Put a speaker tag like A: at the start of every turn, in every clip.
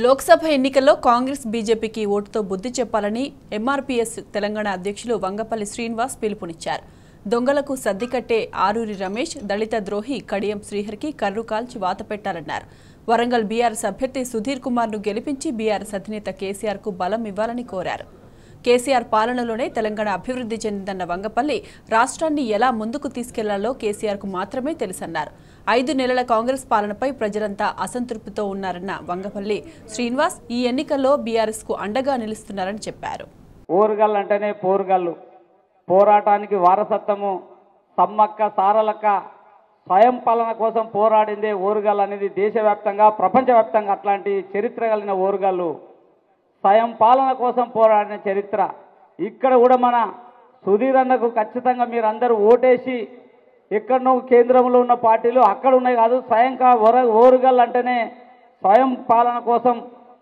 A: లోక్సభ ఎన్నికల్లో కాంగ్రెస్ బీజేపీకి ఓటుతో బుద్ధి చెప్పాలని ఎంఆర్పీఎస్ తెలంగాణ అధ్యక్షులు వంగపల్లి శ్రీనివాస్ పిలుపునిచ్చారు. దొంగలకు సద్ది కట్టే ఆరూరి రమేష్, దళిత ద్రోహి కడియం శ్రీహరికి కర్రు కాల్చి వాత పెట్టాలన్నారు. వరంగల్ బీఆర్ఎస్ అభ్యర్థి సుధీర్ కుమార్ను గెలిపించి బీఆర్ఎస్ అధినేత కేసీఆర్కు బలం ఇవ్వాలని కోరారు. కేసీఆర్ పాలనలోనే తెలంగాణ అభివృద్ధి చెందిందన్న వంగపల్లి రాష్ట్రాన్ని ఎలా ముందుకు తీసుకెళ్లాలో కేసీఆర్కు మాత్రమే తెలుసన్నారు. 5 నెలల కాంగ్రెస్ పాలనపై ప్రజలంతా అసంతృప్తితో ఉన్నారన్న వంగపల్లి శ్రీనివాస్ ఈ ఎన్నికల్లో బీఆర్ఎస్ కు అండగా నిలుస్తున్నారని చెప్పారు.
B: ఓరుగల్లు అంటేనే పోరుగల్లు, పోరాటానికి వారసత్వము, సమ్మక్క సారలక్క స్వయం పాలన కోసం పోరాడిందే ఓరుగల్లు అనేది దేశవ్యాప్తంగా ప్రపంచవ్యాప్తంగా అట్లాంటి చరిత్ర కలిగిన ఓరుగల్లు. స్వయం పాలన కోసం పోరాడిన చరిత్ర. ఇక్కడ కూడా మన సుధీర్ అన్నకు ఖచ్చితంగా మీరందరూ ఓటేసి ఎక్కడనో కేంద్రంలో ఉన్న పార్టీలు అక్కడ ఉన్నాయి కాదు, స్వయంగా ఓరుగల్లు అంటేనే స్వయం పాలన కోసం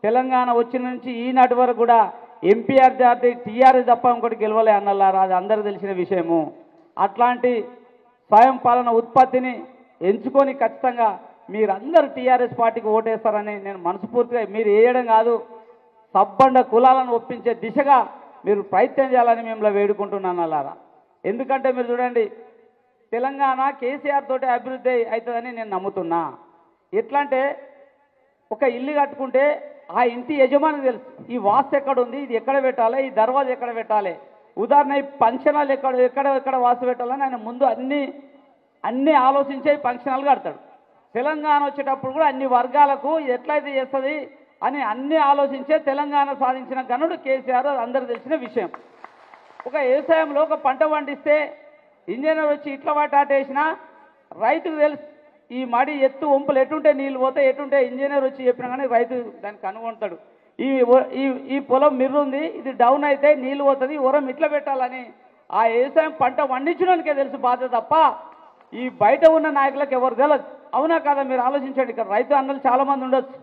B: తెలంగాణ వచ్చిన నుంచి ఈనాటి వరకు కూడా ఎంపీఆర్ జాతి టీఆర్ఎస్ తప్ప ఇంకోటి గెలవలే అన్నలారా, అది అందరూ తెలిసిన విషయము. అట్లాంటి స్వయం పాలన ఉత్పత్తిని ఎంచుకొని ఖచ్చితంగా మీరందరూ టీఆర్ఎస్ పార్టీకి ఓటేస్తారని నేను మనస్ఫూర్తిగా, మీరు వేయడం కాదు సబ్బండ కులాలను ఒప్పించే దిశగా మీరు ప్రయత్నం చేయాలని మిమ్మల్ని వేడుకుంటున్నాను అన్నారా. ఎందుకంటే మీరు చూడండి, తెలంగాణ కేసీఆర్ తోటి అభివృద్ధి అవుతుందని నేను నమ్ముతున్నా. ఎట్లా అంటే ఒక ఇల్లు కట్టుకుంటే ఆ ఇంటి యజమానికి తెలుసు ఈ వాస్తు ఎక్కడ ఉంది, ఇది ఎక్కడ పెట్టాలి, ఈ దర్వాజా ఎక్కడ పెట్టాలి. ఉదాహరణ ఈ ఫంక్షనాలు ఎక్కడ వాస్తు పెట్టాలని ఆయన ముందు అన్నీ ఆలోచించే ఫంక్షనాలు కడతాడు. తెలంగాణ వచ్చేటప్పుడు కూడా అన్ని వర్గాలకు ఎట్లయితే చేస్తుంది అని అన్నీ ఆలోచించే తెలంగాణ సాధించిన ఘనుడు కేసీఆర్, అందరూ తెలిసిన విషయం. ఒక వ్యవసాయంలో ఒక పంట పండిస్తే ఇంజనీర్ వచ్చి ఇట్ల వాటేసినా రైతుకు తెలుసు ఈ మడి ఎత్తు వంపులు ఎటుంటే నీళ్ళు పోతే ఎటుంటే ఇంజనీర్ వచ్చి చెప్పినా కానీ రైతు దాన్ని కనుగొంటాడు. ఈ పొలం మిర్రుంది, ఇది డౌన్ అయితే నీళ్ళు పోతుంది, ఉరం ఇట్లా పెట్టాలని ఆ వ్యవసాయం పంట పండించడానికే తెలుసు బాధ్యత తప్ప ఈ బయట ఉన్న నాయకులకు ఎవరు తెలియదు. అవునా కాదా మీరు ఆలోచించండి. ఇక్కడ రైతు అన్నలు చాలామంది ఉండొచ్చు.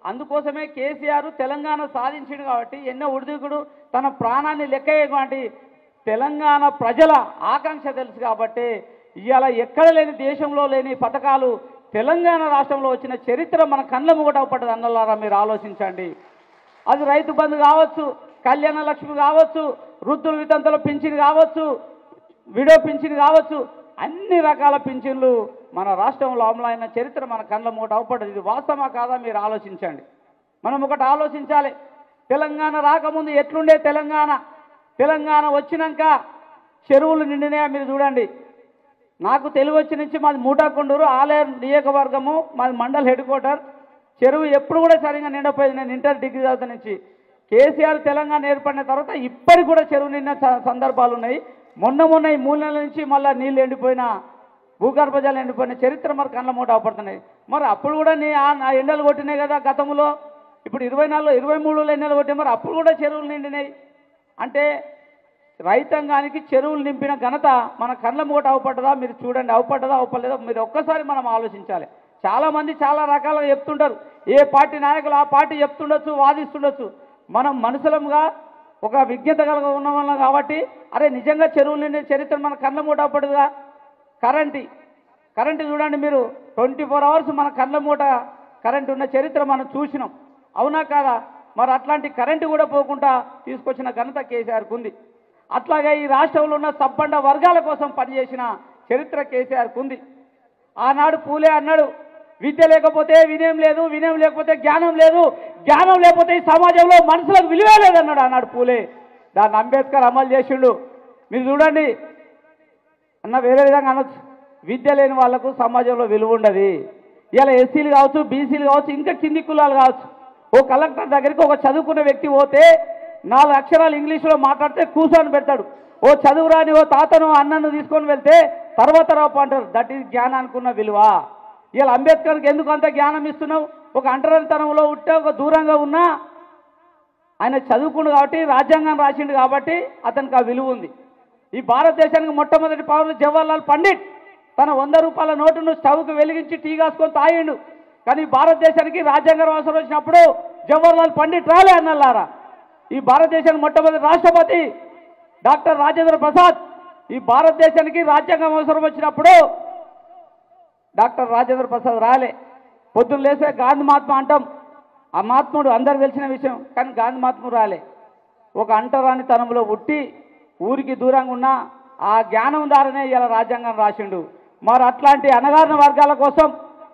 B: అందుకోసమే కేసీఆర్ తెలంగాణ సాధించాడు కాబట్టి ఎన్నో ఉడిదిగుడు తన ప్రాణాన్ని లెక్కేటువంటి తెలంగాణ ప్రజల ఆకాంక్ష తెలుసు కాబట్టి ఇవాళ ఎక్కడ లేని దేశంలో లేని పథకాలు తెలంగాణ రాష్ట్రంలో వచ్చిన చరిత్ర మన కళ్ళ ముంగట పడ్డది అన్నలారా, మీరు ఆలోచించండి. అది రైతు బంధు కావచ్చు, కళ్యాణ లక్ష్మి కావచ్చు, వృద్ధుల వితంతుల పింఛన్ కావచ్చు, విడో పింఛన్ కావచ్చు, అన్ని రకాల పింఛన్లు మన రాష్ట్రంలో అమలైన చరిత్ర మన కళ్ళ ముంగట అవపడ్డది. ఇది వాస్తవమా కాదా మీరు ఆలోచించండి. మనం ఒకటి ఆలోచించాలి, తెలంగాణ రాకముందు ఎట్లుండే తెలంగాణ వచ్చినాక చెరువులు నిండినాయా మీరు చూడండి. నాకు తెలుగు వచ్చి నుంచి మాది మూటాకొండూరు ఆలయం నియోజకవర్గము, మాది మండల్ హెడ్ క్వార్టర్. చెరువు ఎప్పుడు కూడా సరిగా నిండపోయింది. నేను ఇంటర్ డిగ్రీ చదువుతా నుంచి కేసీఆర్ తెలంగాణ ఏర్పడిన తర్వాత ఇప్పటికి కూడా చెరువు నిండిన సందర్భాలు ఉన్నాయి. మొన్న ఈ 3 నెలల నుంచి మళ్ళీ నీళ్ళు ఎండిపోయిన, భూగర్భ జలం ఎండిపోయిన చరిత్ర మరి కళ్ళ మూట అవపడుతున్నాయి. మరి అప్పుడు కూడా ఆ ఎండలు కొట్టినాయి కదా గతంలో. ఇప్పుడు 24, 23 ఎండలు కొట్టినాయి, మరి అప్పుడు కూడా చెరువులు నిండినాయి. అంటే రైతాంగానికి చెరువులు నింపిన ఘనత మన కళ్ళ మూట అవపడ్డదా మీరు చూడండి. అవపడ్డదా అవపడలేదా మీరు ఒక్కసారి మనం ఆలోచించాలి. చాలామంది చాలా రకాలుగా చెప్తుంటారు, ఏ పార్టీ నాయకులు ఆ పార్టీ చెప్తుండొచ్చు, వాదిస్తుండొచ్చు. మనం మనుషులంగా ఒక విజ్ఞత కలిగి ఉన్న వాళ్ళం కాబట్టి అరే నిజంగా చెరువులు నిండిన చరిత్ర మన కళ్ళ మూట అవపడదుగా. కరెంటు చూడండి మీరు, 24 అవర్స్ మన కళ్ళ మూట కరెంటు ఉన్న చరిత్ర మనం చూసినాం. అవునా కాదా? మరి అట్లాంటి కరెంటు కూడా పోకుండా తీసుకొచ్చిన ఘనత కేసీఆర్కు ఉంది. అట్లాగే ఈ రాష్ట్రంలో ఉన్న సబ్బండ వర్గాల కోసం పనిచేసిన చరిత్ర కేసీఆర్కు ఉంది. ఆనాడు పూలే అన్నాడు, విద్య లేకపోతే వినయం లేదు, వినయం లేకపోతే జ్ఞానం లేదు, జ్ఞానం లేకపోతే ఈ సమాజంలో మనుషులకు విలువే లేదన్నాడు ఆనాడు పూలే. దాన్ని అంబేద్కర్ అమలు చేసిండు. మీరు చూడండి అన్న, వేరే విధంగా అనొచ్చు, విద్య లేని వాళ్లకు సమాజంలో విలువ ఉండదు. ఇలా ఎస్సీలు కావచ్చు, బీసీలు కావచ్చు, ఇంకా కింది కులాలు కావచ్చు. ఓ కలెక్టర్ దగ్గరికి ఒక చదువుకున్న వ్యక్తి పోతే 4 అక్షరాలు ఇంగ్లీష్లో మాట్లాడితే కూర్చొని పెడతాడు. ఓ చదువురాని ఓ తాతను అన్నను తీసుకొని వెళ్తే తర్వాత రాపు అంటారు. దట్ ఈజ్ జ్ఞానానికి ఉన్న విలువ. ఇలా అంబేద్కర్కి ఎందుకు అంత జ్ఞానం ఇస్తున్నావు? ఒక అంటరానితనంలో ఉంటే, ఒక దూరంగా ఉన్నా ఆయన చదువుకుండు కాబట్టి, రాజ్యాంగం రాసిండు కాబట్టి అతనికి ఆ విలువ ఉంది. ఈ భారతదేశానికి మొట్టమొదటి పౌరుడు జవహర్లాల్ పండిట్ తన 100 రూపాయల నోటును స్టవ్కు వెలిగించి టీ కాసుకొని తాగిండు. కానీ భారతదేశానికి రాజ్యాంగం అవసరం వచ్చినప్పుడు జవహర్లాల్ పండిట్ రాలే అన్నలారా. ఈ భారతదేశానికి మొట్టమొదటి రాష్ట్రపతి డాక్టర్ రాజేంద్ర ప్రసాద్ ఈ భారతదేశానికి రాజ్యాంగం అవసరం వచ్చినప్పుడు డాక్టర్ రాజేంద్ర ప్రసాద్ రాలే. పొద్దున్న లేసే గాంధీ మహాత్మ అంటాం, ఆ మహాత్ముడు అందరికి తెలిసిన విషయం, కానీ గాంధీ మహాత్ముడు రాలే. ఒక అంటరానితనంలో పుట్టి ఊరికి దూరంగా ఉన్న ఆ జ్ఞానం ద్వారానే ఇలా రాజ్యాంగం రాసిండు. మరి అట్లాంటి అణగారిన వర్గాల కోసం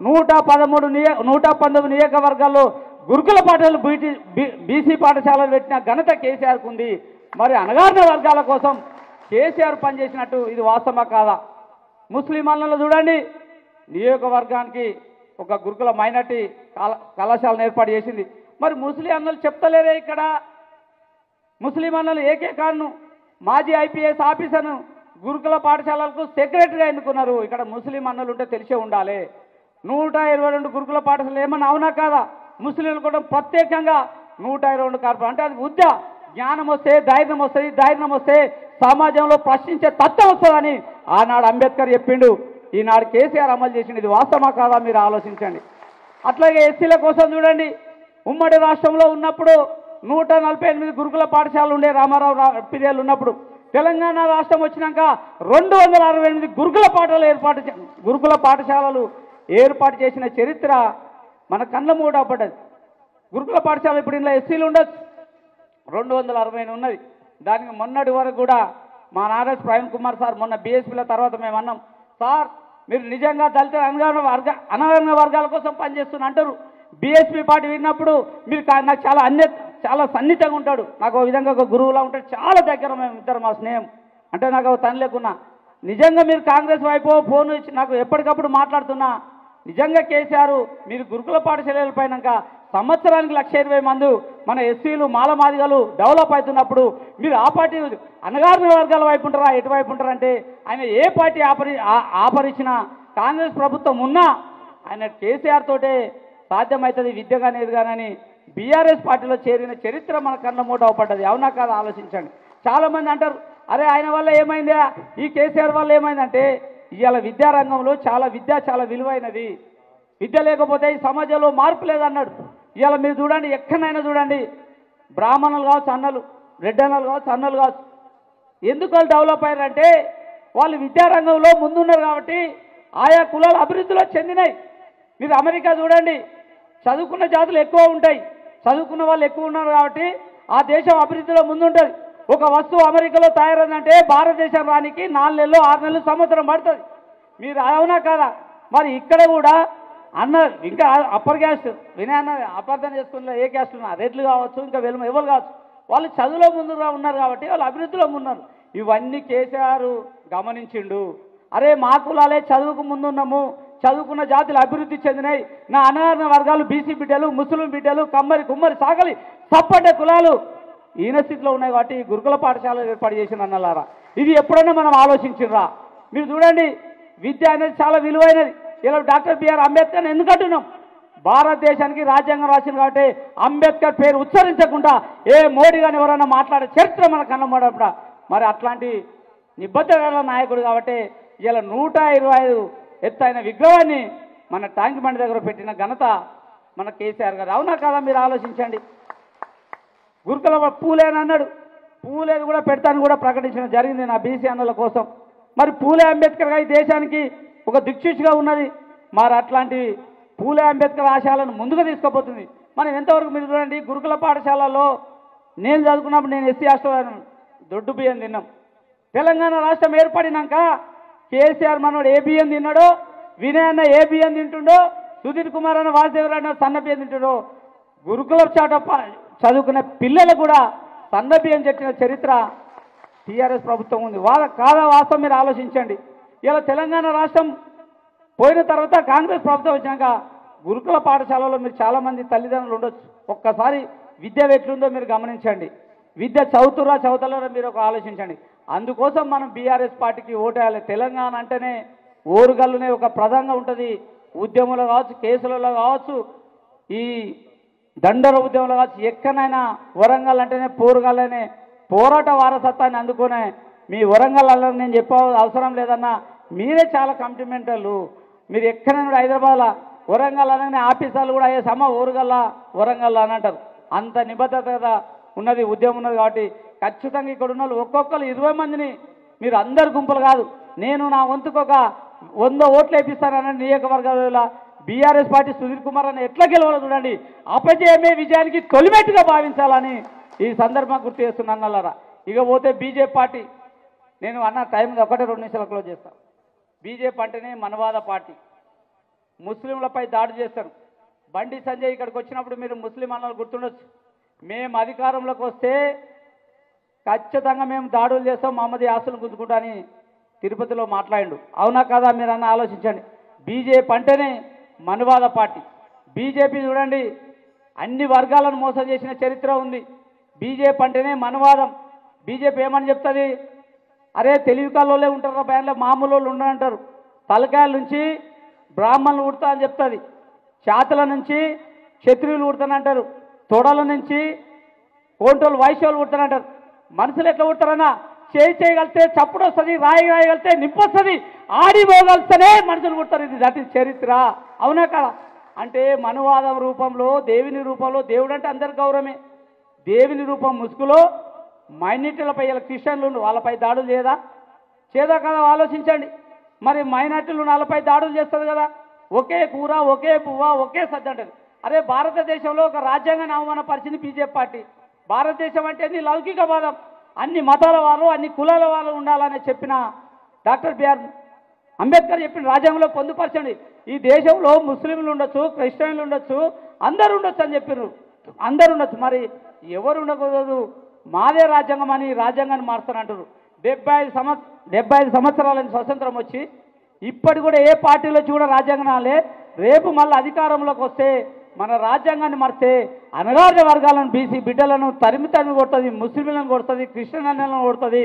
B: 119 నియోజకవర్గాల్లో గురుకుల పాఠశాలలు బీసీ పాఠశాలలు పెట్టిన ఘనత కేసీఆర్కు ఉంది. మరి అణగారిన వర్గాల కోసం కేసీఆర్ పనిచేసినట్టు ఇది వాస్తవమా కాదా? ముస్లిం అన్నలు చూడండి, నియోజకవర్గానికి ఒక గురుకుల మైనార్టీ కళాశాలను ఏర్పాటు చేసింది. మరి ముస్లిం అన్నలు చెప్తలేరే ఇక్కడ? ముస్లిం అన్నలు ఏకేకాను మాజీ ఐపీఎస్ ఆఫీసర్ను గురుకుల పాఠశాలలకు సెక్రటరీగా ఎన్నుకున్నారు. ఇక్కడ ముస్లిం అన్నలు ఉంటే తెలిసే ఉండాలి. 122 గురుకుల పాఠశాలలు ఏమన్నా అవునా కాదా? ముస్లింలు కూడా ప్రత్యేకంగా 122 కార్పొరేట్ అంటే అది విద్య, జ్ఞానం వస్తే ధైర్యం వస్తుంది, ధైర్యం వస్తే సమాజంలో ప్రశ్నించే తత్వం వస్తుందని ఆనాడు అంబేద్కర్ చెప్పిండు, ఈనాడు కేసీఆర్ అమలు చేసిండు. ఇది వాస్తవమా కాదా మీరు ఆలోచించండి. అట్లాగే ఎస్సీల కోసం చూడండి, ఉమ్మడి రాష్ట్రంలో ఉన్నప్పుడు 148 గురుకుల పాఠశాలలు ఉండే రామారావు పీరియడ్లు ఉన్నప్పుడు. తెలంగాణ రాష్ట్రం వచ్చినాక 268 గురుకుల పాఠశాలలు ఏర్పాటు చేసిన చరిత్ర మన కళ్ళ మూడపడ్డది. గురుకుల పాఠశాల ఇప్పుడు ఇంట్లో ఎస్సీలు ఉండొచ్చు, 260 ఉన్నది. దానికి మొన్నటి వరకు కూడా మా నారాయణ ప్రవీణ్ కుమార్ సార్ మొన్న బీఎస్పీల తర్వాత మేము అన్నాం, సార్ మీరు నిజంగా దళిత అణగారిన వర్గాల కోసం పనిచేస్తున్న అంటారు. బీఎస్పీ పార్టీ విన్నప్పుడు మీరు నాకు చాలా సన్నిహితంగా ఉంటాడు, నాకు ఒక విధంగా ఒక గురువులా ఉంటాడు, చాలా దగ్గర మేము ఇద్దరు మా స్నేహం అంటే నాకు ఒక తల్లి లేకున్నా. నిజంగా మీరు కాంగ్రెస్ వైపు ఫోన్ ఇచ్చి నాకు ఎప్పటికప్పుడు మాట్లాడుతున్నా, నిజంగా కేసీఆర్ మీరు గురుకుల పాఠశాలలు పైనాక సంవత్సరానికి 120,000 మంది మన ఎస్సీలు మాలమాదిగలు డెవలప్ అవుతున్నప్పుడు మీరు ఆ పార్టీ అణగారిన వర్గాల వైపు ఉంటారా ఎటువైపు ఉంటారంటే ఆయన ఏ పార్టీ ఆపరిచినా కాంగ్రెస్ ప్రభుత్వం ఉన్నా ఆయన కేసీఆర్ తోటే సాధ్యమవుతుంది విద్య కానీ ఇది కానీ బీఆర్ఎస్ పార్టీలో చేరిన చరిత్ర మన కళ్ళ మూట అవపడ్డది. అవునా కాదా ఆలోచించండి. చాలామంది అంటారు, అరే ఆయన వల్ల ఏమైందా, ఈ కేసీఆర్ వల్ల ఏమైందంటే ఇవాళ విద్యారంగంలో చాలా విలువైనది. విద్య లేకపోతే ఈ సమాజంలో మార్పు లేదన్నాడు. ఇవాళ మీరు చూడండి, ఎక్కడైనా చూడండి, బ్రాహ్మణులు కావచ్చు అన్నలు, రెడ్డన్నలు కావచ్చు అన్నలు కావచ్చు, ఎందుకు వాళ్ళు డెవలప్ అయ్యారంటే వాళ్ళు విద్యారంగంలో ముందున్నారు కాబట్టి ఆయా కులాలు అభివృద్ధిలో చెందినాయి. మీరు అమెరికా చూడండి, చదువుకున్న జాతులు ఎక్కువ ఉంటాయి, చదువుకున్న వాళ్ళు ఎక్కువ ఉన్నారు కాబట్టి ఆ దేశం అభివృద్ధిలో ముందుంటుంది. ఒక వస్తువు అమెరికాలో తయారైందంటే భారతదేశం రానికి 4 నెలలు 6 నెలలు సంవత్సరం పడుతుంది. మీరు అవునా కాదా? మరి ఇక్కడ కూడా అన్న ఇంకా అప్పర్ క్యాస్ట్ వినయన్న అపార్థం చేసుకున్న ఏ క్యాస్ట్ ఉన్నా రెడ్లు కావచ్చు ఇంకా ఎవరు కావచ్చు, వాళ్ళు చదువులో ముందుగా ఉన్నారు కాబట్టి వాళ్ళు అభివృద్ధిలో ఉన్నారు. ఇవన్నీ కేసీఆర్ గమనించిండు. అరే మా కులాలే చదువుకు ముందున్నాము, చదువుకున్న జాతులు అభివృద్ధి చెందినాయి, నా అణగారిన వర్గాలు బీసీ బిడ్డలు ముస్లిం బిడ్డలు కమ్మరి కుమ్మరి సాగలి సప్పడ్డ కులాలు ఈయన స్థితిలో ఉన్నాయి కాబట్టి గురుకుల పాఠశాలలు ఏర్పాటు చేసిన అన్నలారా, ఇది ఎప్పుడైనా మనం ఆలోచించిర్రా? మీరు చూడండి, విద్య అనేది చాలా విలువైనది. ఇలా డాక్టర్ బిఆర్ అంబేద్కర్ ఎందుకు అంటున్నాం? భారతదేశానికి రాజ్యాంగం రాసింది కాబట్టి అంబేద్కర్ పేరు ఉచ్చరించకుండా ఏ మోడీ కానీ ఎవరైనా మాట్లాడే చరిత్ర మన కన్నమోడప్పుడు. మరి అట్లాంటి నిబద్ధత నాయకుడు కాబట్టి ఇలా 125 ఎత్తైన విగ్రహాన్ని మన ట్యాంక్ బండ్ దగ్గర పెట్టిన ఘనత మన కేసీఆర్ గారు. అవునా కాదా మీరు ఆలోచించండి. గురుకుల పూలే అని అన్నాడు, పూలేని కూడా పెడతాను కూడా ప్రకటించడం జరిగింది నా బీసీ అన్నల కోసం. మరి పూలే అంబేద్కర్ గారి దేశానికి ఒక దిక్సూచిగా ఉన్నది. మరి అట్లాంటి పూలే అంబేద్కర్ ఆశయాలను ముందుకు తీసుకుపోతుంది. మనం ఎంతవరకు మీరు చూడండి, గురుకుల పాఠశాలలో నేను చదువుకున్నప్పుడు నేను ఎస్సీ హాస్టల్ దొడ్డు బియ్యం తిన్నాం. తెలంగాణ రాష్ట్రం ఏర్పడినాక కేసీఆర్ మనోడు ఏ బియ్యం తిన్నాడో, వినయ్ అన్న ఏ బియ్యం తింటుండో, సుధీర్ కుమార్ అన్న వాసుదేవరావు అన్న సన్న బియ్యం తింటుండో, గురుకుల చాట చదువుకునే పిల్లలు కూడా సన్న బియ్యం చెప్పిన చరిత్ర టీఆర్ఎస్ ప్రభుత్వం ఉంది. కాదా వాస్తవం మీరు ఆలోచించండి. ఇలా తెలంగాణ రాష్ట్రం పోయిన తర్వాత కాంగ్రెస్ ప్రభుత్వం వచ్చినాక గురుకుల పాఠశాలలో మీరు చాలామంది తల్లిదండ్రులు ఉండొచ్చు. ఒక్కసారి విద్య ఎట్లుందో మీరు గమనించండి. విద్య చదువుతలేరో మీరు ఒక ఆలోచించండి. అందుకోసం మనం బీఆర్ఎస్ పార్టీకి ఓటేయాలి. తెలంగాణ అంటేనే ఓరుగల్లునే ఒక ప్రధానంగా ఉంటుంది. ఉద్యమంలో కావచ్చు, కేసులలో కావచ్చు, ఈ దండర ఉద్యమంలో కావచ్చు, ఎక్కడైనా వరంగల్ అంటేనే పోరుగల్లనే పోరాట వారసత్వాన్ని అందుకునే మీ వరంగల్ అల్లని నేను చెప్పే అవసరం లేదన్నా, మీరే చాలా కంప్లిమెంటర్లు. మీరు ఎక్కడైనా హైదరాబాద్లో వరంగల్ అనగానే ఆఫీసర్లు కూడా అయ్యే ఓరుగల్ల వరంగల్ అని అంటారు. అంత నిబద్ధత ఉన్నది, ఉద్యమం ఉన్నది. కాబట్టి ఖచ్చితంగా ఇక్కడ ఉన్న వాళ్ళు ఒక్కొక్కరు 20 మందిని మీరు అందరు గుంపులు కాదు, నేను నా వంతుకు ఒక 100 ఓట్లు వేపిస్తానని నియోజకవర్గాల బీఆర్ఎస్ పార్టీ సుధీర్ కుమార్ అని ఎట్లా గెలవాలో చూడండి. అపజయమే విజయానికి తొలిమెట్టుగా భావించాలని ఈ సందర్భంగా గుర్తు చేస్తున్నాను అన్నారా. ఇక పోతే బీజేపీ పార్టీ, నేను అన్న టైం ఒకటే 2 నిమిషాలు క్లోజ్ చేస్తాను. బీజేపీ అంటేనే మనవాద పార్టీ, ముస్లింలపై దాడి చేస్తారు. బండి సంజయ్ ఇక్కడికి వచ్చినప్పుడు మీరు ముస్లిం అన్నలు గుర్తుండొచ్చు. మేము అధికారంలోకి వస్తే ఖచ్చితంగా మేము దాడులు చేస్తాం, మహమ్మద్ యాసులను గుంజుకుంటా అని తిరుపతిలో మాట్లాడిండు. అవునా కాదా మీరు అన్న ఆలోచించండి. బీజేపీ అంటేనే మనవాద పార్టీ. బీజేపీ చూడండి అన్ని వర్గాలను మోసం చేసిన చరిత్ర ఉంది. బీజేపీ అంటేనే మనవాదం. బీజేపీ ఏమని చెప్తుంది, అరే తెలివి కాళ్ళోళ్ళే ఉంటారు బ్యాన్లో, మామూలు వాళ్ళు ఉండరంటారు. తలకాయల నుంచి బ్రాహ్మణులు ఉడతా అని చెప్తుంది, చేతుల నుంచి క్షత్రియులు ఉడతానంటారు, తొడల నుంచి కోంటోళ్ళు వైశ్యులు ఉడతానంటారు. మనుషులు ఎట్లా ఉడతారన్నా, చేయగలితే చప్పుడు వస్తుంది, రాయగలితే నిప్పు వస్తుంది, ఆడిపోగలిస్తేనే మనుషులు పుడతారు. ఇది దట్ ఇస్ చరిత్ర. అవునా కదా? అంటే మనువాదం రూపంలో, దేవుని రూపంలో, దేవుడు అంటే అందరి గౌరవమే, దేవుని రూపం ముసుగులో మైనారిటీలపై ఇలా క్రిస్టియన్లు వాళ్ళపై దాడులు చేయదా కదా ఆలోచించండి. మరి మైనారిటీలు వాళ్ళపై దాడులు చేస్తుంది కదా. ఒకే కూర, ఒకే పువ్వ, ఒకే సద్ద అంటారు. అరే భారతదేశంలో ఒక రాజ్యాంగాన్ని అవమానపరిచింది బీజేపీ పార్టీ. భారతదేశం అంటే ఇది లౌకికవాదం, అన్ని మతాల వాళ్ళు, అన్ని కులాల వాళ్ళు ఉండాలని చెప్పిన డాక్టర్ బిఆర్ అంబేద్కర్ చెప్పిన రాజ్యాంగంలో పొందుపరచండి. ఈ దేశంలో ముస్లింలు ఉండొచ్చు, క్రిస్టియన్లు ఉండొచ్చు, అందరు ఉండొచ్చు అని చెప్పారు. అందరు ఉండొచ్చు, మరి ఎవరు ఉండకూడదు, మాదే రాజ్యాంగం అని రాజ్యాంగాన్ని మారుస్తానంటారు. 75 సంవత్సరాలని స్వతంత్రం వచ్చి ఇప్పటి కూడా ఏ పార్టీలో కూడా రాజ్యాంగాలే. రేపు మళ్ళీ అధికారంలోకి వస్తే మన రాజ్యాంగాన్ని మరిస్తే అనగారిన వర్గాలను, బీసీ బిడ్డలను తరిమి కొడుతుంది, ముస్లింలను కొడుతుంది, క్రిస్టియన్లను కొడుతుంది,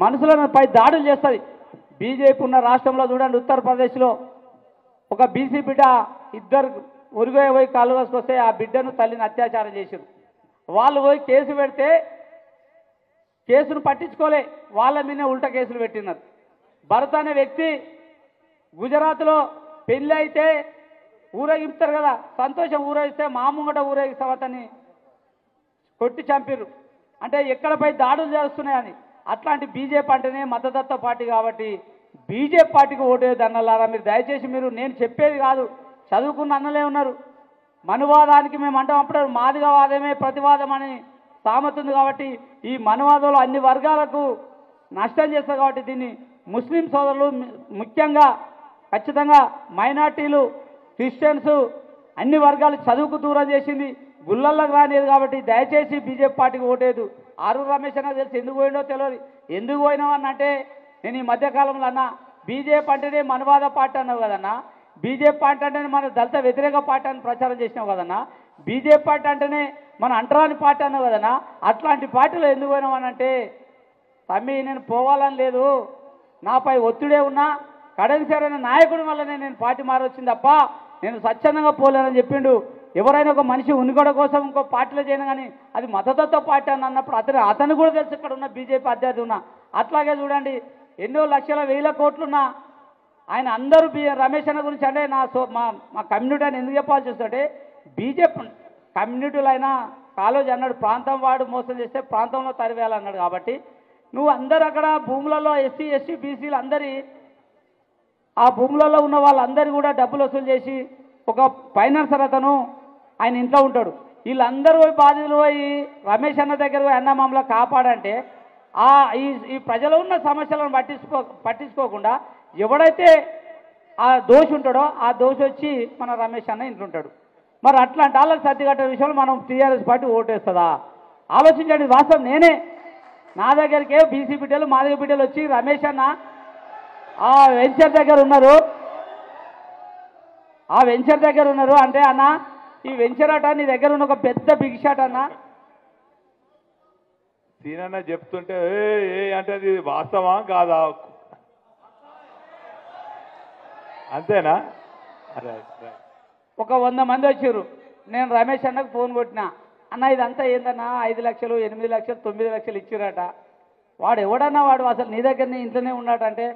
B: మనుషులను పై దాడులు చేస్తుంది. బీజేపీ ఉన్న రాష్ట్రంలో చూడండి, ఉత్తరప్రదేశ్లో ఒక బీసీ బిడ్డ ఇద్దరు ఉరిగోయ పోయి కాళ్ళు వేసుకొస్తే ఆ బిడ్డను తల్లిని అత్యాచారం చేశారు. వాళ్ళు పోయి కేసు పెడితే కేసును పట్టించుకోలే, వాళ్ళ మీదనే ఉల్టా కేసులు పెట్టినారు. భరత్ అనే వ్యక్తి గుజరాత్లో పెళ్ళి అయితే ఊరేగిస్తారు కదా, సంతోషం ఊరేగిస్తే మా ముంగట ఊరేగిస్తావతని కొట్టి చంపిరు. అంటే ఎక్కడపై దాడులు చేస్తున్నాయని. అట్లాంటి బీజేపీ అంటేనే మతదత్త పార్టీ కాబట్టి బీజేపీ పార్టీకి ఓటేది అన్నలారా. మీరు దయచేసి మీరు, నేను చెప్పేది కాదు, చదువుకున్న అన్నలే ఉన్నారు. మనువాదానికి మేము అంటాం, అప్పుడు మాదిగా వాదమే ప్రతివాదం అని సామెత ఉంది కాబట్టి ఈ మనువాదంలో అన్ని వర్గాలకు నష్టం చేస్తారు. కాబట్టి దీన్ని ముస్లిం సోదరులు ముఖ్యంగా ఖచ్చితంగా మైనార్టీలు, క్రిస్టియన్స్ అన్ని వర్గాలు చదువుకు దూరం చేసింది, గుళ్ళల్లోకి రానిది. కాబట్టి దయచేసి బీజేపీ పార్టీకి ఓటేదు. ఆరూరు రమేష్ అన్న తెలిసి ఎందుకు పోయిండో తెలియదు. ఎందుకు పోయినావని అంటే, నేను ఈ మధ్యకాలంలో అన్నా బీజేపీ అంటేనే మనవాద పార్టీ అన్నావు కదన్నా, బీజేపీ పార్టీ అంటేనే మన దళిత వ్యతిరేక పార్టీ అని ప్రచారం చేసినావు కదన్నా, బీజేపీ పార్టీ అంటేనే మన అంటరాని పార్టీ అన్నావు కదన్నా. అట్లాంటి పార్టీలో ఎందుకు పోయినావని అంటే, తమ్మి నేను పోవాలని లేదు, నాపై ఒత్తిడే ఉన్నా, కడలిసారైన నాయకుడి వల్లనే నేను పార్టీ మారొచ్చింది తప్ప నేను స్వచ్ఛందంగా పోలేనని చెప్పిండు. ఎవరైనా ఒక మనిషి ఉనిగొడ కోసం ఇంకో పార్టీలో చేయను కానీ అది మతతత్వ పార్టీ అని అన్నప్పుడు అతను కూడా తెలుసు ఇక్కడ ఉన్న బీజేపీ అభ్యర్థి ఉన్నా. అట్లాగే చూడండి, ఎన్నో లక్షల వేల కోట్లున్నా ఆయన అందరూ రమేష్ అన్న గురించి అంటే మా కమ్యూనిటీ అని ఎందుకు చెప్పాల్సి వస్తుంటే, బీజేపీ కమ్యూనిటీలు అయినా కాలేజ్ అన్నాడు, ప్రాంతం వాడు మోసం చేస్తే ప్రాంతంలో తరివేయాలన్నాడు. కాబట్టి నువ్వు అందరు అక్కడ భూములలో ఎస్సీ ఎస్టీ బీసీలు అందరి ఆ భూములలో ఉన్న వాళ్ళందరూ కూడా డబ్బులు వసూలు చేసి ఒక ఫైనాన్సర్ అతను ఆయన ఇంట్లో ఉంటాడు. వీళ్ళందరూ పోయి బాధితులు పోయి రమేష్ అన్న దగ్గర పోయి అన్న మమ్మల్ని కాపాడంటే ఈ ప్రజలు ఉన్న సమస్యలను పట్టించుకోకుండా ఎవడైతే ఆ దోషి ఉంటాడో ఆ దోషి వచ్చి మన రమేష్ అన్న ఇంట్లో ఉంటాడు. మరి అట్లాంటి వాళ్ళకి సర్దిగట్టే విషయంలో మనం టీఆర్ఎస్ పార్టీ ఓటేస్తుందా? ఆలోచించండి. వాస్తవం నేనే, నా దగ్గరికే బీసీ బిడ్డలు మాదిగ బిడ్డలు వచ్చి రమేష్ అన్న ఆ వెంచర్ దగ్గర ఉన్నారు, ఆ వెంచర్ దగ్గర ఉన్నారు అంటే, అన్న ఈ వెంచర్ అట నీ దగ్గర ఉన్న ఒక పెద్ద బిగ్ షాట్ అన్న
C: సీనన్న చెప్తుంటే అంటే అది వాస్తవా కాదా, అంతేనా?
B: ఒక 100 మంది వచ్చారు. నేను రమేష్ అన్నకు ఫోన్ కొట్టినా, అన్న ఇదంతా ఏందన్నా 5 లక్షలు 8 లక్షలు 9 లక్షలు ఇచ్చిరట. వాడు ఎవడన్నా వాడు అసలు నీ దగ్గర నీ ఇంట్లోనే ఉన్నాడంటే,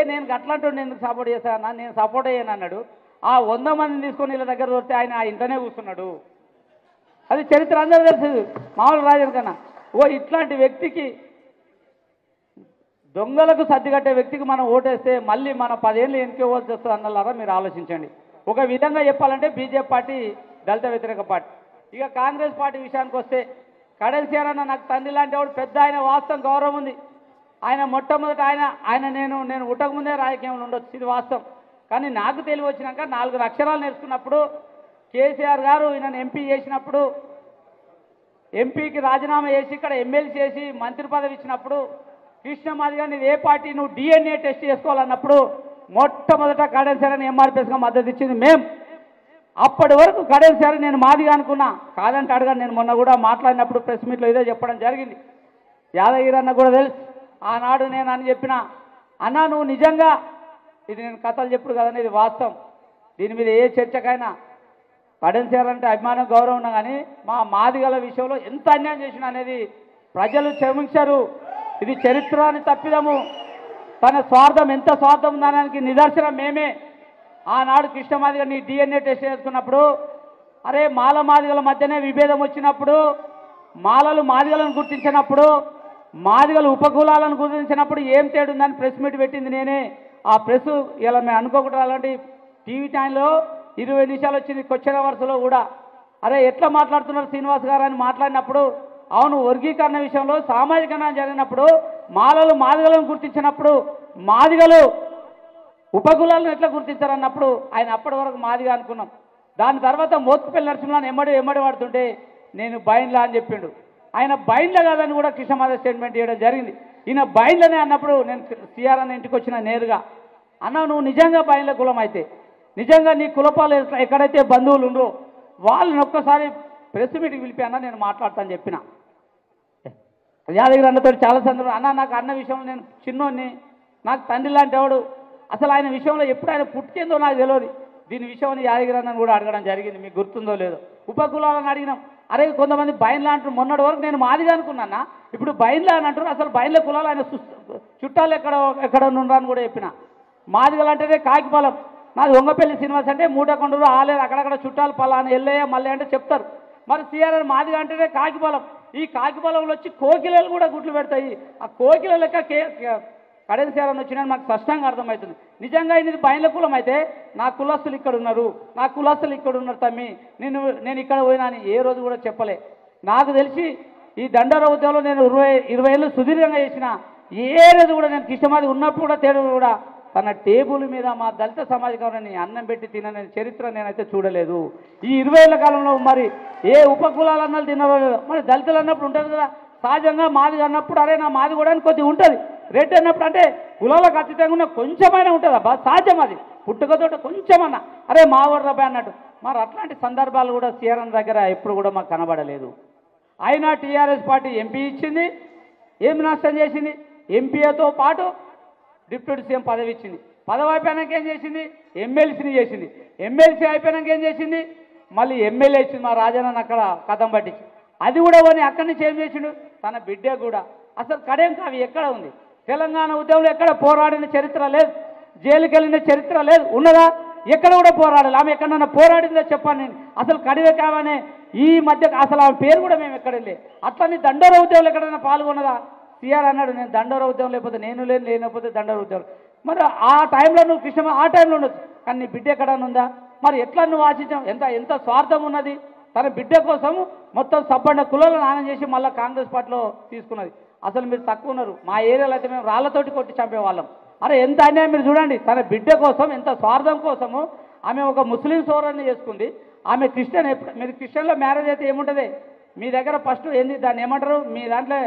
B: నేను అట్లాంటి ఎందుకు సపోర్ట్ చేశానన్నా, నేను సపోర్ట్ అయ్యాను అన్నాడు. ఆ 100 మందిని తీసుకొని వీళ్ళ దగ్గర వస్తే ఆయన ఆ ఇంట్లోనే కూర్చున్నాడు. అది చరిత్ర అందరూ తెలుసు, మామూలు రాజన్ కన్నా. ఇట్లాంటి వ్యక్తికి, దొంగలకు సర్దిగట్టే వ్యక్తికి మనం ఓటేస్తే మళ్ళీ మన 10 ఏళ్ళు ఎన్నికోవాల్సి వస్తుంది అన్నలారా. మీరు ఆలోచించండి. ఒక విధంగా చెప్పాలంటే బీజేపీ పార్టీ దళిత వ్యతిరేక పార్టీ. ఇక కాంగ్రెస్ పార్టీ విషయానికి వస్తే కడెల సీరన్న నాకు తండ్రి లాంటి వాడు, పెద్ద ఆయన, వాస్తవం గౌరవం ఉంది. ఆయన మొట్టమొదట ఆయన నేను ఉట్టకముందే రాజకీయంలో ఉండొచ్చు, ఇది వాస్తవం. కానీ నాకు తెలివి వచ్చినాక 4 అక్షరాలు నేర్చుకున్నప్పుడు కేసీఆర్ గారు ఈయనను ఎంపీ చేసినప్పుడు, ఎంపీకి రాజీనామా చేసి ఇక్కడ ఎమ్మెల్సీ చేసి మంత్రి పదవి ఇచ్చినప్పుడు కృష్ణమాది గారిని ఏ పార్టీ నువ్వు DNA టెస్ట్ చేసుకోవాలన్నప్పుడు మొట్టమొదట కడెల సీరన్న ఎంఆర్పీఎస్గా మద్దతు ఇచ్చింది మేము. అప్పటి వరకు కడెల సీరన్న నేను మాదిగా అనుకున్నా, కాదంటే అడగాను. నేను మొన్న కూడా మాట్లాడినప్పుడు ప్రెస్ మీట్లో ఇదే చెప్పడం జరిగింది. యాదగిరి అన్న కూడా తెలుసు, ఆనాడు నేను అని చెప్పిన, అన్నా నువ్వు నిజంగా, ఇది నేను కథలు చెప్పుడు కదండి, ఇది వాస్తవం. దీని మీద ఏ చర్చకైనా కడెల సీరన్న అంటే అభిమానం గౌరవం ఉన్నా కానీ మా మాదిగల విషయంలో ఎంత అన్యాయం చేసినా అనేది ప్రజలు క్షమించారు. ఇది చరిత్రని తప్పిదము, తన స్వార్థం ఎంత స్వార్థం ఉందనడానికి నిదర్శనం మేమే. ఆనాడు కృష్ణమాదిగ నీ DNA టెస్ట్ చేసుకున్నప్పుడు, అరే మాల మాదిగల మధ్యనే విభేదం వచ్చినప్పుడు, మాలలు మాదిగలను గుర్తించినప్పుడు, మాదిగలు ఉపకులాలను గుర్తించినప్పుడు ఏం తేడుందని ప్రెస్ మీట్ పెట్టింది నేనే. ఆ ప్రెస్ ఇలా మేము అనుకోకుండా అలాంటి టీవీ ఛానల్లో 20 నిమిషాలు వచ్చింది క్వశ్చన్ అవర్స్లో కూడా. అరే ఎట్లా మాట్లాడుతున్నారు శ్రీనివాస్ గారు అని మాట్లాడినప్పుడు, అవును వర్గీకరణ విషయంలో సామాజికరణ జరిగినప్పుడు మాలలు మాదిగలను గుర్తించినప్పుడు మాదిగలు ఉపకులాలను ఎట్లా గుర్తించారన్నప్పుడు ఆయన అప్పటి వరకు మాదిగా అనుకున్నాం. దాని తర్వాత మోత్కుపల్లి నరసింహని ఎమ్మడి వాడుతుంటే నేను బైండ్లా అని చెప్పిండు. ఆయన బైండ్ల కాదని కూడా కృష్ణమాధవ్ స్టేట్మెంట్ చేయడం జరిగింది. ఈయన బైండ్లనే అన్నప్పుడు నేను సిఆర్ అన్న ఇంటికి వచ్చిన నేరుగా, అన్న నువ్వు నిజంగా బైండ్ల కులం అయితే, నిజంగా నీ కులపాలు ఎక్కడైతే బంధువులు ఉండో వాళ్ళని ఒక్కసారి ప్రెస్ మీట్కి పిలిపి అన్న నేను మాట్లాడతాను చెప్పిన. యాదగిరి అన్నతో చాలా సందర్భం, అన్న నాకు అన్న విషయంలో నేను చిన్నోడిని, నాకు తండ్రి లాంటి వాడు, అసలు ఆయన విషయంలో ఎప్పుడు ఆయన పుట్టిందో నాకు తెలియదు. దీని విషయాన్ని యాదగిరి అన్నను కూడా అడగడం జరిగింది, మీకు గుర్తుందో లేదో. ఉపకులాలను అడిగినాం, అరే కొంతమంది బైండ్లా అంటారు, మొన్నటి వరకు నేను మాదిగా అనుకున్నా, ఇప్పుడు బైండ్లా అని అంటారు. అసలు బైండ్ల కులాలు ఆయన చుట్టాలు ఎక్కడ ఉన్నారని కూడా చెప్పిన. మాదిగలు అంటేనే కాకిపాలెం, నాది వంగపల్లి శ్రీనివాస్ అంటే మూటకొండూరు ఆలేరు, అక్కడక్కడ చుట్టాలు పలానా ఎల్లయ్య మళ్ళీ అంటే చెప్తారు. మరి సిఆర్ మాదిగా అంటేనే కాకిపాలెం. ఈ కాకిపాలెంలో వచ్చి కోకిలలు కూడా గుట్లు పెడతాయి. ఆ కోకిల లెక్క కడెల సీరన్న వచ్చినని మాకు స్పష్టంగా అర్థమవుతుంది. నిజంగా ఇది బైండ్ల కులం అయితే నా కులస్తులు ఇక్కడ ఉన్నారు, నా కులస్తులు ఇక్కడ ఉన్నారు తమ్మి, నేను ఇక్కడ పోయినా అని ఏ రోజు కూడా చెప్పలే. నాకు తెలిసి ఈ దండోర ఉద్యమంలో నేను 20 ఏళ్ళు సుదీర్ఘంగా చేసిన, ఏ రోజు కూడా నేను కృష్ణమాది ఉన్నప్పుడు కూడా తేడు కూడా తన టేబుల్ మీద మా దళిత సమాజకాన్ని అన్నం పెట్టి తినని చరిత్ర నేనైతే చూడలేదు. ఈ 20 ఏళ్ల కాలంలో మరి ఏ ఉపకులాలు అన్నలు తిన్నారో మరి దళితులు అన్నప్పుడు ఉంటుంది కదా సహజంగా. మాది అన్నప్పుడు అరే నా మాది కూడా అని కొద్దిగా ఉంటుంది, రెడ్డి అన్నప్పుడు అంటే కులాలకు అతీతంగా ఉన్న కొంచెమైనా ఉంటుంది అబ్బా, సహజం అది, పుట్టుకతోట కొంచెమన్నా అరే మా వర్రబాయ్ అన్నట్టు. మరి అట్లాంటి సందర్భాలు కూడా సీఆర్ దగ్గర ఎప్పుడు కూడా మాకు కనబడలేదు. అయినా టీఆర్ఎస్ పార్టీ ఎంపీ ఇచ్చింది, ఏం నష్టం చేసింది? ఎంపీతో పాటు డిప్యూటీ సీఎం పదవి ఇచ్చింది. పదవి అయిపోయాక ఏం చేసింది? ఎమ్మెల్సీని చేసింది. ఎమ్మెల్సీ అయిపోయాక ఏం చేసింది? మళ్ళీ ఎమ్మెల్యే ఇచ్చింది. మా రాజానని అక్కడ కథం పట్టించి అది కూడా పోనీ అక్కడి నుంచి ఏం చేసిండు? తన బిడ్డే కూడా. అసలు కడేం కావి ఎక్కడ ఉంది? తెలంగాణ ఉద్యమంలో ఎక్కడ పోరాడిన చరిత్ర లేదు, జైలుకి వెళ్ళిన చరిత్ర లేదు, ఉన్నదా? ఎక్కడ కూడా పోరాడాలి. ఆమె ఎక్కడన్నా పోరాడిందో చెప్పాను నేను. అసలు కడివే కావనే ఈ మధ్య అసలు ఆమె పేరు కూడా మేము ఎక్కడ వెళ్ళే. అట్లని దండోర ఉద్యమంలో ఎక్కడైనా పాల్గొన్నదా? సిఆర్ అన్నాడు నేను దండోర ఉద్యమం లేకపోతే నేను లేకపోతే దండోర ఉద్యమం. మరి ఆ టైంలో నువ్వు కృష్ణ ఆ టైంలో ఉండొచ్చు, కానీ నీ బిడ్డ ఎక్కడన్నా ఉందా? మరి ఎట్లా నువ్వు ఆశించావు? ఎంత స్వార్థం ఉన్నది. తన బిడ్డ కోసం మొత్తం సబ్బండ కులాలను నానం చేసి మళ్ళీ కాంగ్రెస్ పార్టీలో తీసుకున్నది. అసలు మీరు తక్కువ ఉన్నారు. మా ఏరియాలో అయితే మేము రాళ్లతోటి కొట్టి చంపేవాళ్ళం. అరే ఎంత అన్యాయం మీరు చూడండి. తన బిడ్డ కోసం ఎంత స్వార్థం కోసము ఆమె ఒక ముస్లిం సోదరుని చేసుకుంది. ఆమె క్రిస్టియన్. మీరు క్రిస్టియన్లో మ్యారేజ్ అయితే ఏముంటుంది మీ దగ్గర? ఫస్ట్ ఏంది దాన్ని ఏమంటారు మీ దాంట్లో?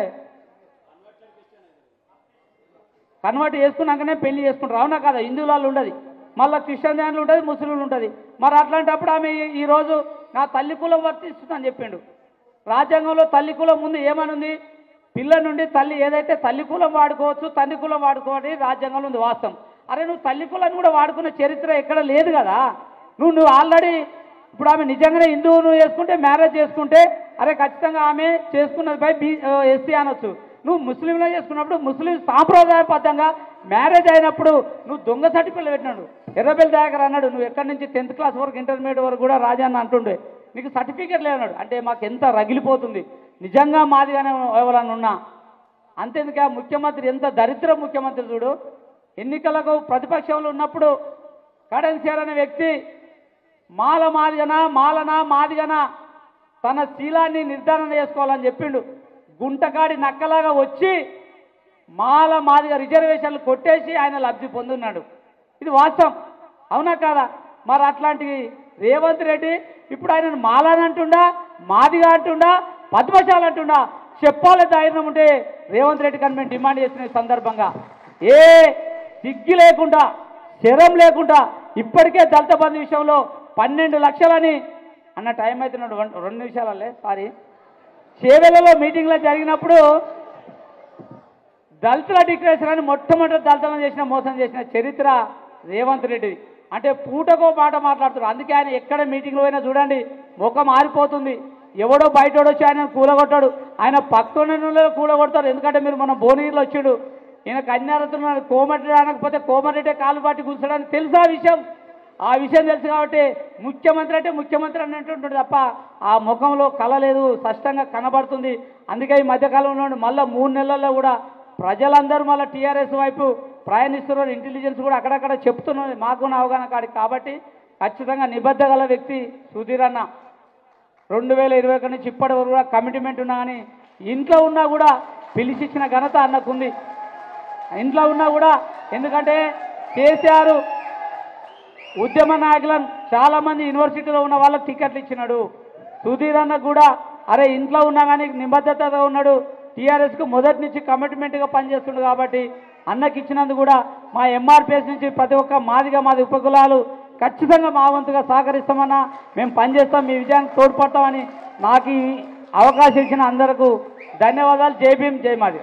B: కన్వర్ట్ చేసుకున్నాకనే పెళ్లి చేసుకుంటారు, అవునా కదా? హిందువులలో ఉండదు, మళ్ళీ క్రిస్టియన్ దాంట్లో ఉంటుంది, ముస్లింలు ఉంటుంది. మరి అట్లాంటప్పుడు ఆమె ఈరోజు నా తల్లి కులం వర్తిస్తుందని చెప్పిండు. రాజ్యాంగంలో తల్లి కులం ముందు ఏమనుంది? పిల్ల నుండి తల్లి ఏదైతే తల్లి కులం వాడుకోవచ్చు, తండ్రి కులం వాడుకోవాలి రాజ్యాంగంలో ఉంది, వాస్తవం. అరే నువ్వు తల్లి కులాన్ని కూడా వాడుకున్న చరిత్ర ఎక్కడ లేదు కదా. నువ్వు ఆల్రెడీ ఇప్పుడు ఆమె నిజంగానే హిందువును చేసుకుంటే మ్యారేజ్ చేసుకుంటే అరే ఖచ్చితంగా ఆమె చేసుకున్నది పై ఎస్సీ అనొచ్చు. నువ్వు ముస్లింలో చేసుకున్నప్పుడు ముస్లిం సాంప్రదాయబద్ధంగా మ్యారేజ్ అయినప్పుడు నువ్వు దొంగ సర్టిఫికెట్లు పెట్టినాడు. ఎర్రబెల్లి దయాకర్ అన్నాడు నువ్వు ఎక్కడి నుంచి 10th క్లాస్ వరకు ఇంటర్మీడియట్ వరకు కూడా రాజాన్న అంటుండే, నీకు సర్టిఫికెట్ లేదన్నాడు. అంటే మాకు ఎంత రగిలిపోతుంది నిజంగా. మాదిగానే ఎవరన్నా ఉన్నా అంతేందుక ముఖ్యమంత్రి ఎంత దరిద్ర ముఖ్యమంత్రి చూడు. ఎన్నికలకు ప్రతిపక్షంలో ఉన్నప్పుడు కడెల సీఆర్ అనే వ్యక్తి మాలనా మాదిగనా తన శీలాన్ని నిర్ధారణ చేసుకోవాలని చెప్పిండు. గుంటకాడి నక్కలాగా వచ్చి మాదిగ రిజర్వేషన్లు కొట్టేసి ఆయన లబ్ధి పొందున్నాడు. ఇది వాస్తవం, అవునా కాదా? మరి అట్లాంటి రేవంత్ రెడ్డి ఇప్పుడు ఆయన మాలని అంటుండా, మాదిగా అంటుండా, పద్మశాల అంటుండా? చెప్పాలి ధైర్యం ఉంటే రేవంత్ రెడ్డి కానీ మేము డిమాండ్ చేసిన సందర్భంగా ఏ సిగ్గు లేకుండా శరం లేకుండా ఇప్పటికే దళిత బంధు విషయంలో 12 లక్షలని అన్న టైం అవుతున్నాడు 2 నిమిషాలే సారీ చేవెళ్ళలో మీటింగ్లో జరిగినప్పుడు దళితుల డిక్లరేషన్ అని మొట్టమొదటి దళితులను చేసిన మోసం చేసిన చరిత్ర రేవంత్ రెడ్డి. అంటే పూటకో మాట మాట్లాడుతున్నారు. అందుకే ఆయన ఎక్కడ మీటింగ్లో పోయినా చూడండి ముఖం మారిపోతుంది. ఎవడో బయటోడు వచ్చి ఆయన కూలగొట్టాడు, ఆయన పక్కన కూలగొడతారు. ఎందుకంటే మీరు మన భువనగిరిలో వచ్చాడు, ఈయన కన్యారత్న కోమరెడ్డి అనకపోతే కోమరెడ్డి కాలు పాటి కూర్చోడానికి తెలుసు ఆ విషయం తెలుసు కాబట్టి ముఖ్యమంత్రి అంటే ముఖ్యమంత్రి అన్నట్టుంటాడు తప్ప ఆ ముఖంలో కళ లేదు, స్పష్టంగా కనబడుతుంది. అందుకే ఈ మధ్యకాలంలో మళ్ళీ 3 నెలల్లో కూడా ప్రజలందరూ మళ్ళీ టీఆర్ఎస్ వైపు ప్రయాణిస్తున్నారు. ఇంటెలిజెన్స్ కూడా అక్కడక్కడ చెప్తున్నది మాకున్న అవగాహన కాడికి. కాబట్టి ఖచ్చితంగా నిబద్ధ గల వ్యక్తి సుధీర్ అన్న. 2021 నుంచి ఇప్పటి వరకు కూడా కమిట్మెంట్ ఉన్నా కానీ ఇంట్లో ఉన్నా కూడా పిలిచిచ్చిన ఘనత అన్నకుంది. ఇంట్లో ఉన్నా కూడా ఎందుకంటే కేసీఆర్ ఉద్యమ నాయకులను చాలామంది యూనివర్సిటీలో ఉన్న వాళ్ళకి టికెట్లు ఇచ్చినాడు. సుధీర్ అన్న కూడా అరే ఇంట్లో ఉన్నా కానీ నిబద్ధతగా ఉన్నాడు, టీఆర్ఎస్కు మొదటి నుంచి కమిట్మెంట్గా పనిచేస్తుండు. కాబట్టి అన్నకి ఇచ్చినందుకు కూడా మా ఎంఆర్పిఎస్ నుంచి ప్రతి ఒక్క మాది ఉపకులాలు ఖచ్చితంగా మా వంతుగా సహకరిస్తామన్నా, మేము పనిచేస్తాం, మీ విజయానికి తోడ్పడతామని నాకు ఈ అవకాశం ఇచ్చిన అందరికీ ధన్యవాదాలు. జై భీమ్, జై మాది.